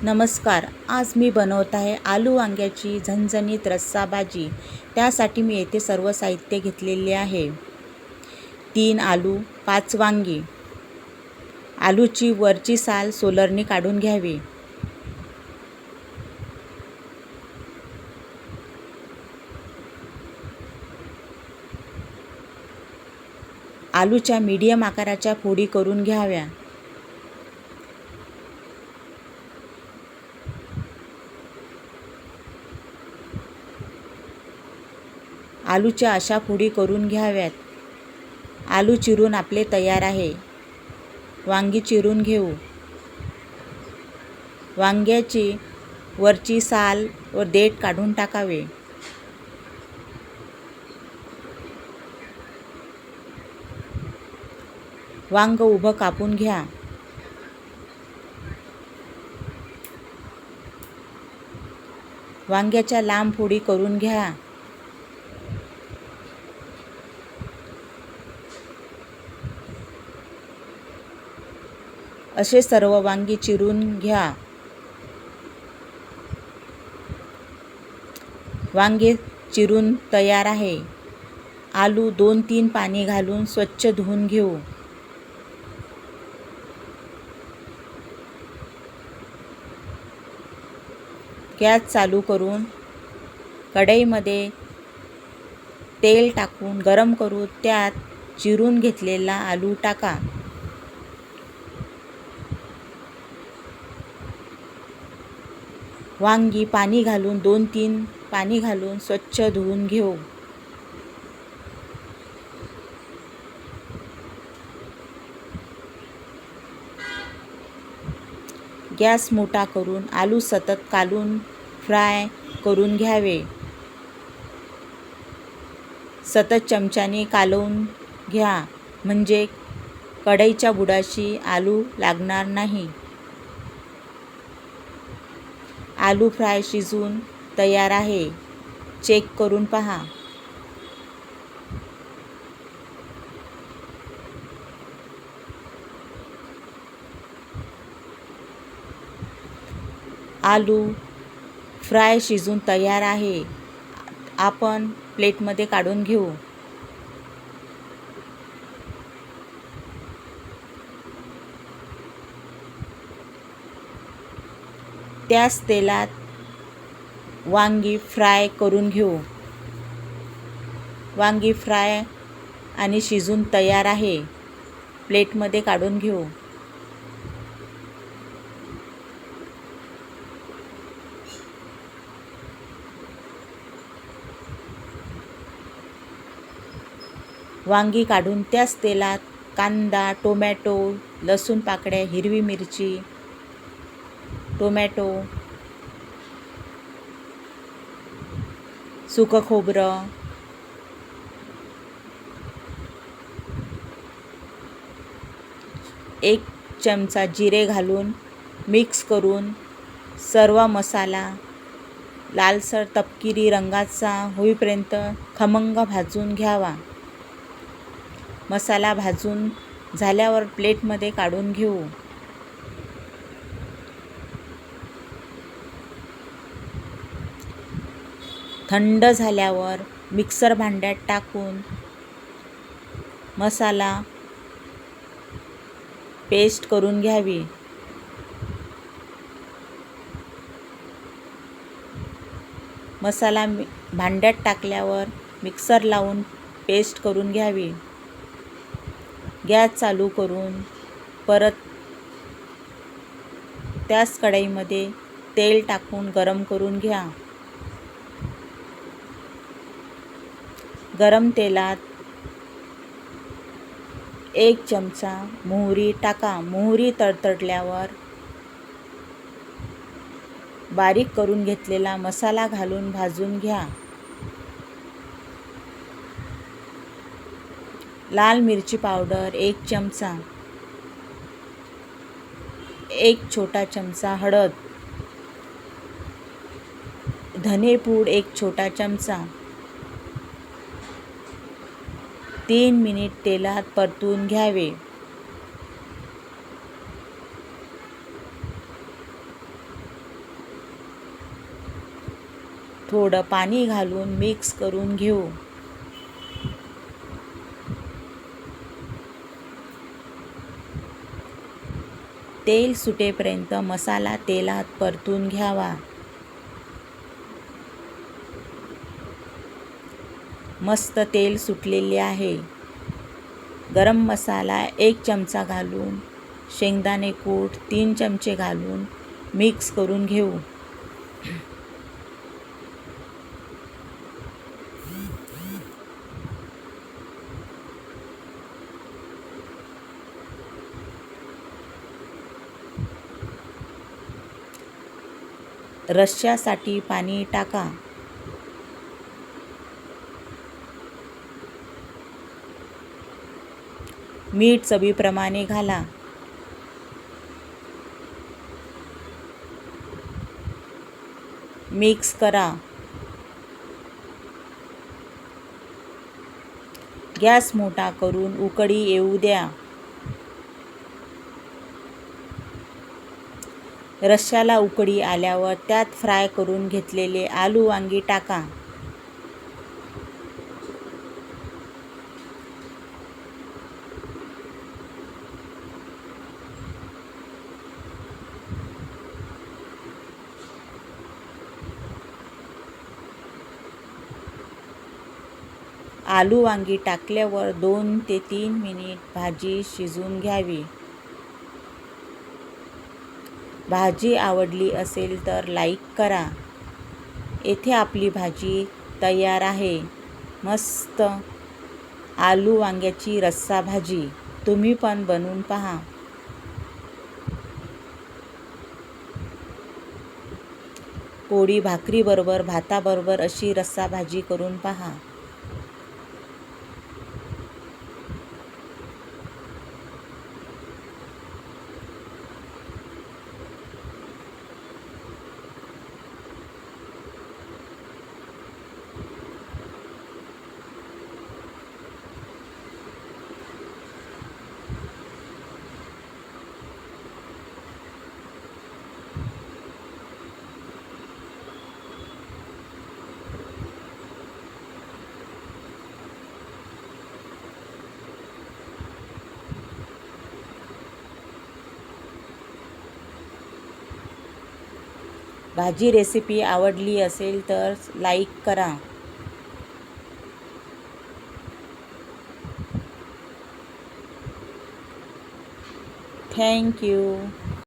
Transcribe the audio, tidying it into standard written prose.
नमस्कार. आज मी बनवत आहे आलू वांग्याची झणझणीत रस्सा भाजी. त्यासाठी मी येथे सर्व साहित्य घेतलेले आहे. 3 आलू, 5 वांगी. आलूची वरची साल सोलरनी काढून घ्यावी. आलूच्या मीडियम आकाराच्या फोडी करून घ्याव्या. आलूच्या अशा फोडी करून घ्याव्यात. आलू चिरून आपले तयार आहे. वांगी चिरून घेऊ. वांग्याची वरची साल व देठ काढून टाकावे. वांग उभं कापून घ्या. वांग्याच्या लांब फोडी करून घ्या. असे सर्व वांगी चिरून घ्या. वांगे चिरून तयार आहे. आलू 2-3 पाणी घालून स्वच्छ धुवून घेऊ. गॅस चालू करून कढईमध्ये तेल टाकून गरम करू. त्यात चिरून घेतलेला आलू टाका. वांगी पाणी घालून 2-3 पाणी घालून स्वच्छ धुवून घेऊ. गॅस मोठा करून आलू सतत कालून फ्राय करून घ्यावे. सतत चमच्याने कालवून घ्या म्हणजे कढईच्या बुडाशी आलू लागणार नाही. आलू फ्राय शिजून तयार आहे. चेक करून पहा. आलू फ्राय शिजून तयार आहे. आपण प्लेटमध्ये काढून घेऊ. त्याच तेलात वांगी फ्राय करून घेऊ. वांगी फ्राय आणि शिजून तयार आहे. प्लेटमध्ये काढून घेऊ. वांगी काढून त्याच तेलात कांदा, टोमॅटो, लसूण पाकळ्या, हिरवी मिरची, टोमॅटो, सुकं खोबरं, एक चमचा जिरे घालून मिक्स करून सर्व मसाला लालसर तपकिरी रंगाचा होईपर्यंत खमंग भाजून घ्यावा. मसाला भाजून झाल्यावर प्लेटमध्ये काढून घेऊ. थंड झाल्यावर मिक्सर भांड्यात टाकून मसाला पेस्ट करून घ्यावी. मसाला भांड्यात टाकल्यावर मिक्सर लावून पेस्ट करून घ्यावी. गॅस चालू करून परत त्याच कढईमध्ये तेल टाकून गरम करून घ्या. गरम तेलात 1 चमचा मोहरी टाका. मोहरी तडतडल्यावर बारीक करून घेतलेला मसाला घालून भाजून घ्या. लाल मिरची पावडर 1 चमचा, 1 छोटा चमचा हळद, धनेपूड 1 छोटा चमचा. 3 मिनिट तेलात परतून घ्यावे. थोडं पाणी घालून मिक्स करून घेऊ. तेल सुटेपर्यंत मसाला तेलात परतून घ्यावा. मस्त तेल सुटलेले आहे. गरम मसाला 1 चमचा घालून, शेंगदाणे कूट 3 चमचे घालून मिक्स करून घेऊ. रश्श्यासाठी पाणी टाका. मीठ चवीप्रमाणे घाला. मिक्स करा. गॅस मोठा करून उकळी येऊ द्या. रश्श्याला उकळी आल्यावर त्यात फ्राय करून घेतलेले आलू वांगी टाका. आलू वांगी टाकल्यावर 2 ते 3 मिनिट भाजी शिजवून घ्यावी. भाजी आवडली असेल तर लाईक करा. येथे आपली भाजी तयार आहे. मस्त आलू वांग्याची रस्सा भाजी. तुम्ही पण बनवून पहा. पोळी भाकरीबरोबर, भाताबरोबर अशी रस्सा भाजी करून पहा. भाजी रेसिपी आवडली असेल तर लाईक करा. Thank you.